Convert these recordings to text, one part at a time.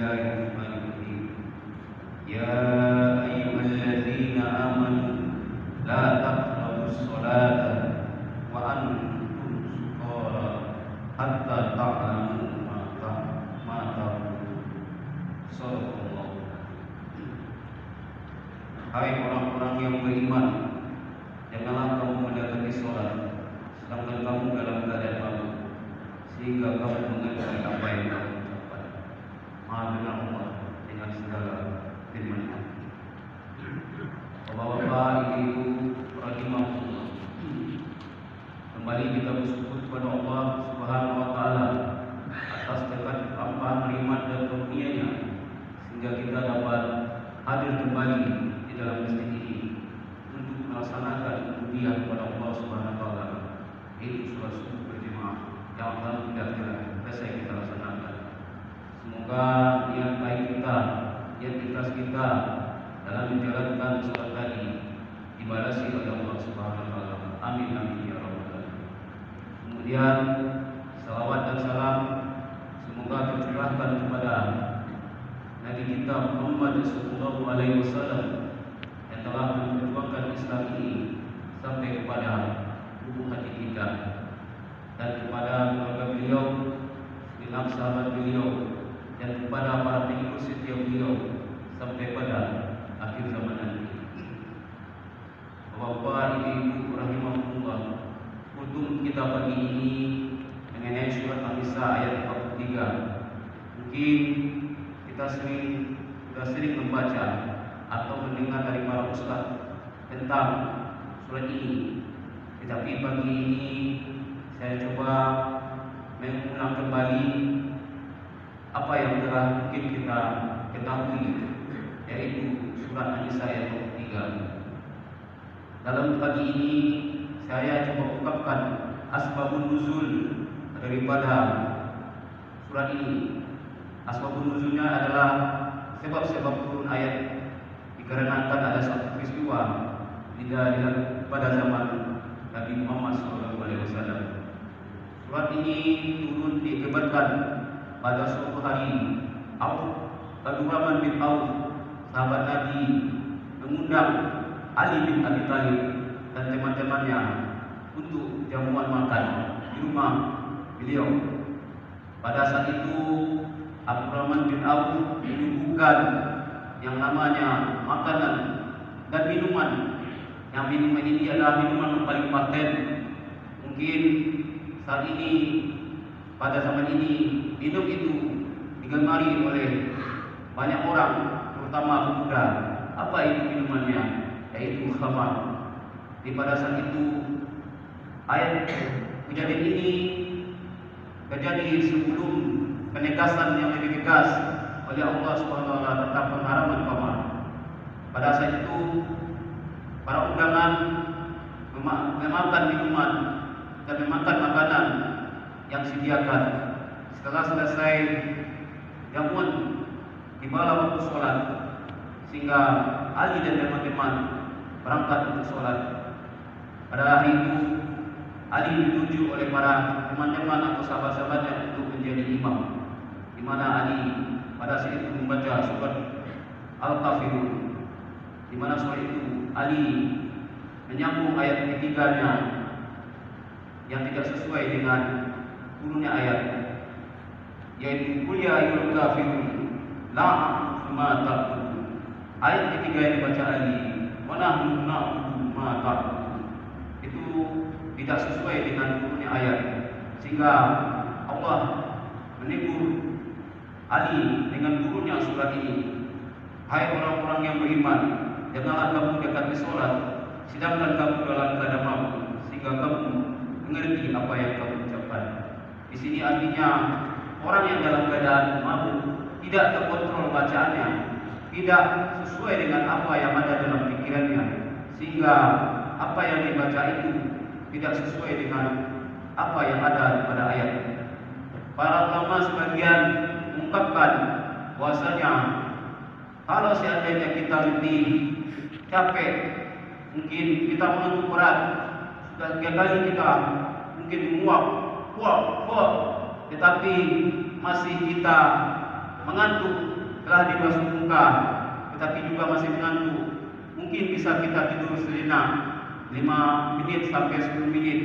Bismillahirrahmanirrahim. Ya ayyuhalladzina amanu la taqrabus sholata wa antum sukara hatta ta'lamu ma taqulun. Shadaqallah. Hai orang-orang yang beriman, janganlah kamu mendekati sholat sedangkan kamu dalam keadaan mabuk, sehingga kamu mengerti apa yang kamu ucapkan. Maha benar Allah dengan segala firman-Nya. Bapak-bapak, ibu-ibu, rahimahullah. Kembali kita bersyukur kepada Allah Subhanahu wa taala atas berkat limpahan nikmat dan karunia-Nya sehingga kita dapat hadir kembali di dalam masjid ini untuk melaksanakan ubudiyah kepada Allah Subhanahu wa taala, yaitu sholat subuh berjamaah yang alhamdulillah selesai kita laksanakan. Semoga niat baik kita, niat ikhlas kita dalam menjalankan sholat tadi dibalasi oleh Allah Subhanahu wa taala. Amin amin ya rabbal alamin. Kemudian salawat dan salam semoga tercurahkan kepada Nabi kita Muhammad sallallahu alaihi wasallam yang telah memperjuangkan Islam ini sampai kepada lubuk hati kita, dan kepada keluarga beliau, segenap sahabat beliau, dan kepada para pengikut setia beliau sampai pada akhir zaman nanti. Bapak, ibu, rahimahullah, kutum kita pagi ini mengenai surat An-Nisa ayat 43. Mungkin kita sudah sering membaca atau mendengar dari para ustaz tentang surat ini, tetapi pagi ini saya coba mengulang kembali apa yang telah mungkin kita ketahui, yaitu surat An-Nisa ayat 43. Dalam pagi ini saya coba ungkapkan asbabun nuzul daripada surat ini. Asbabun nuzulnya adalah sebab-sebab turun ayat dikarenakan ada satu peristiwa pada zaman Nabi Muhammad SAW. Surat ini turun diakibatkan pada suatu hari Abdurrahman bin Auf, sahabat Nabi, mengundang Ali bin Abi Thalib dan teman-temannya untuk jamuan makan di rumah beliau. Pada saat itu Abdurrahman bin Auf menyuguhkan yang namanya makanan dan minuman. Yang minuman ini adalah minuman yang paling paten. Mungkin saat ini, pada zaman ini, minum itu digemari oleh banyak orang, terutama pemuda. Apa itu minumannya? Yaitu khamar. Di pada saat itu, ayat kejadian ini terjadi sebelum penegasan yang lebih tegas oleh Allah Subhanahu wa taala tentang pengharaman khamar. Pada saat itu para undangan memakan minuman dan memakan makanan yang disediakan. Setelah selesai jamuan dibawa waktu sholat, sehingga Ali dan teman-teman berangkat untuk sholat. Pada hari itu Ali ditunjuk oleh para teman-teman atau sahabat-sahabatnya untuk menjadi imam, di mana Ali pada saat itu membaca surat Al-Kafirun, di mana surat itu Ali menyambung ayat ketiganya yang tidak sesuai dengan turunnya ayat, yaitu qul ya ayyuhal kafirun la a'budu ma ta'budun. Ayat ketiga yang dibaca Ali, wa nahnu na'budu ma ta'budun, itu tidak sesuai dengan turunnya ayat, sehingga Allah menegur Ali dengan turunnya surat ini. Hai orang-orang yang beriman, janganlah kamu dekati sholat sedangkan kamu dalam keadaan mabuk, sehingga kamu mengerti apa yang kamu ucapkan. Di sini artinya orang yang dalam keadaan mabuk tidak terkontrol bacaannya, tidak sesuai dengan apa yang ada dalam pikirannya, sehingga apa yang dibaca itu tidak sesuai dengan apa yang ada pada ayat. Para ulama sebagian mengungkapkan bahwasanya kalau seandainya kita letih, capek, mungkin kita mengantuk berat, sudah 3 kali kita mungkin menguap, tetapi masih kita mengantuk, telah dibasuh muka, tetapi juga masih mengantuk, mungkin bisa kita tidur sejenak 5 menit sampai 10 menit.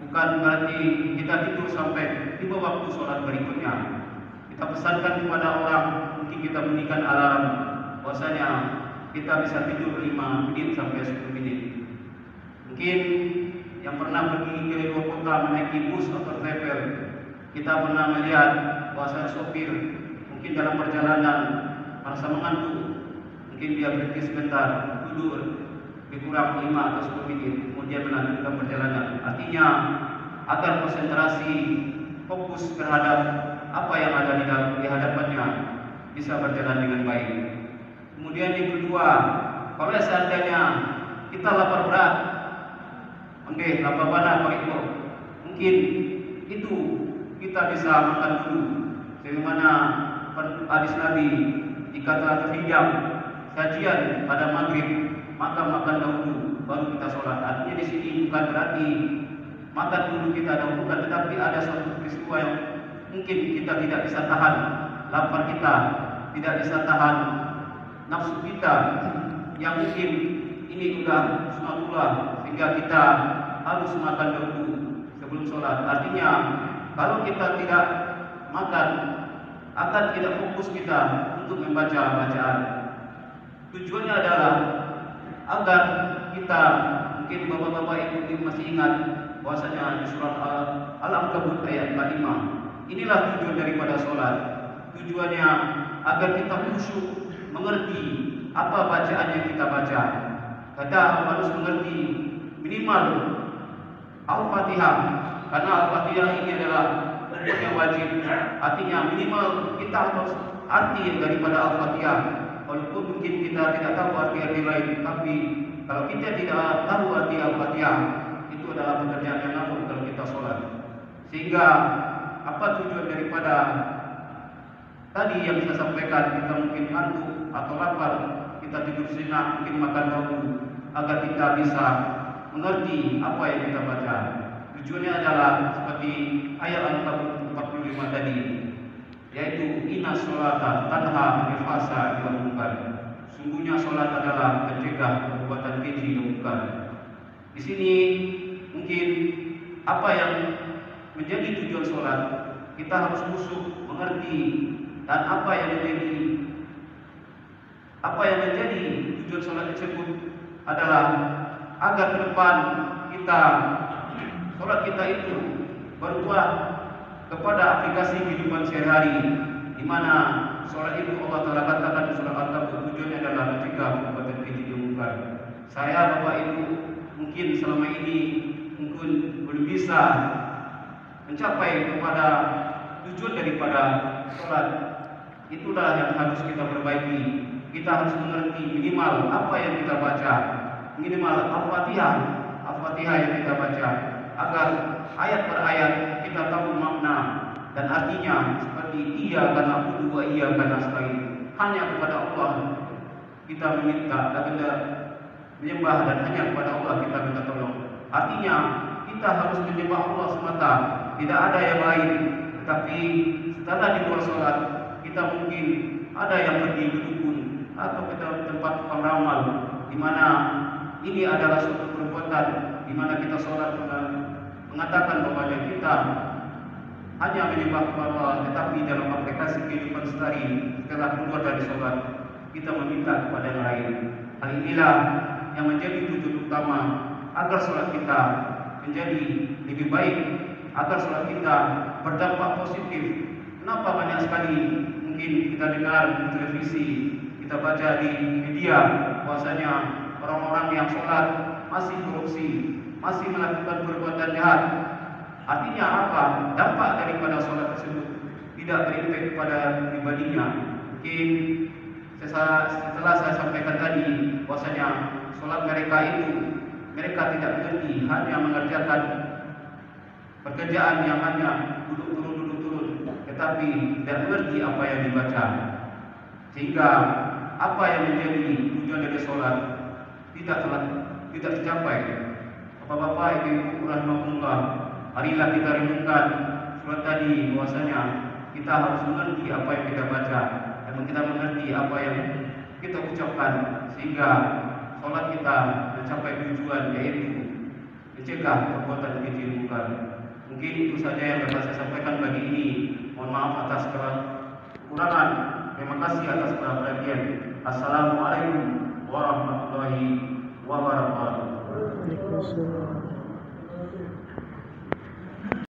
Bukan berarti kita tidur sampai di waktu sholat berikutnya. Kita pesankan kepada orang, mungkin kita bunyikan alarm, bahwasanya kita bisa tidur 5 menit sampai 10 menit. Mungkin yang pernah pergi ke luar kota menaiki bus atau travel, kita pernah melihat bahwasanya sopir mungkin dalam perjalanan merasa mengantuk, mungkin dia berhenti sebentar, duduk lebih kurang 5 atau 10 menit, kemudian melanjutkan perjalanan. Artinya agar konsentrasi, fokus terhadap apa yang ada di hadapannya bisa berjalan dengan baik. Kemudian yang kedua, kalau seandainya kita lapar berat, lapar badan itu, mungkin itu kita bisa makan dulu. Sebagaimana hadis Nabi, jika telah terhidang sajian pada maghrib, maka makan dahulu baru kita sholat. Artinya di sini bukan berarti makan dulu kita dahulukan, tetapi ada suatu peristiwa yang mungkin kita tidak bisa tahan lapar kita, tidak bisa tahan nafsu kita, yang mungkin ini sudah sunatullah, sehingga kita harus makan dahulu sebelum sholat. Artinya kalau kita tidak makan, akan tidak fokus kita untuk membaca bacaan. Tujuannya adalah agar kita, mungkin bapak-bapak ibu masih ingat bahwasanya di surat Al-Ankabut ayat 45, inilah tujuan daripada sholat. Tujuannya agar kita khusyuk, mengerti apa bacaan yang kita baca. Kita harus mengerti minimal Al-Fatihah, karena Al-Fatihah ini adalah rukun yang wajib. Artinya minimal kita harus arti daripada Al-Fatihah. Walaupun mungkin kita tidak tahu arti-arti lain, tapi kalau kita tidak tahu arti Al-Fatihah, itu adalah pekerjaan yang ngawur kalau kita sholat. Sehingga apa tujuan daripada tadi yang saya sampaikan, kita mungkin ngantuk atau lapar, kita tidur sejenak, mungkin makan dahulu, agar kita bisa mengerti apa yang kita baca. Tujuannya adalah seperti ayat Al-Ankabut 45 tadi, yaitu inna sholata tanha 'anil fahsya'i wal munkar. Sungguhnya sholat adalah mencegah perbuatan keji dan munkar. Di sini mungkin apa yang menjadi tujuan sholat, kita harus khusyuk, mengerti, dan apa yang menjadi tujuan sholat tersebut adalah agar ke depan kita, sholat kita itu berubah kepada aplikasi kehidupan sehari-hari, di mana sholat itu Allah Ta'ala katakan di surah Al-Ankabut tujuannya adalah mencegah perbuatan keji dan munkar. Saya, Bapak Ibu, mungkin selama ini mungkin belum bisa mencapai kepada tujuan daripada sholat. Itulah yang harus kita perbaiki. Kita harus mengerti minimal apa yang kita baca, minimal Al-Fatihah yang kita baca, agar ayat per ayat kita tahu makna dan artinya, seperti iya karena na'budu wa iya karena nasta'in. Hanya kepada Allah kita meminta dan kita menyembah, dan hanya kepada Allah kita minta tolong. Artinya kita harus menyembah Allah semata, tidak ada yang lain. Tetapi setelah di luar sholat, kita mungkin ada yang pergi ke dukun atau ke tempat peramal, di mana ini adalah suatu perbuatan di mana kita sholat mengatakan bahwa kita hanya menyembah kepada Allah, tetapi dalam aplikasi kehidupan sehari setelah keluar dari sholat kita meminta kepada yang lain. Hal inilah yang menjadi tujuan utama agar sholat kita menjadi lebih baik, agar sholat kita berdampak positif. Kenapa banyak sekali mungkin kita dengar di televisi, kita baca di media bahwasanya orang-orang yang sholat masih korupsi, masih melakukan perbuatan jahat. Artinya apa? Dampak daripada sholat tersebut tidak berimpact kepada pribadinya. Mungkin setelah saya sampaikan tadi bahwasanya sholat mereka tidak mengerti, hanya mengerjakan pekerjaan yang hanya duduk turun, tetapi tidak mengerti apa yang dibaca. Sehingga apa yang menjadi tujuan dari sholat tidak tercapai. Bapak-bapak, ibu-ibu rahimahullah, marilah kita renungkan surat tadi bahwasanya kita harus mengerti apa yang kita baca dan kita mengerti apa yang kita ucapkan, sehingga sholat kita mencapai tujuan, yaitu mencegah perbuatan keji mungkar. Mungkin itu saja yang dapat saya sampaikan pagi ini. Mohon maaf atas kekurangan. Terima kasih atas perhatian. Assalamualaikum warahmatullahi wabarakatuh. Waalaikumsalam.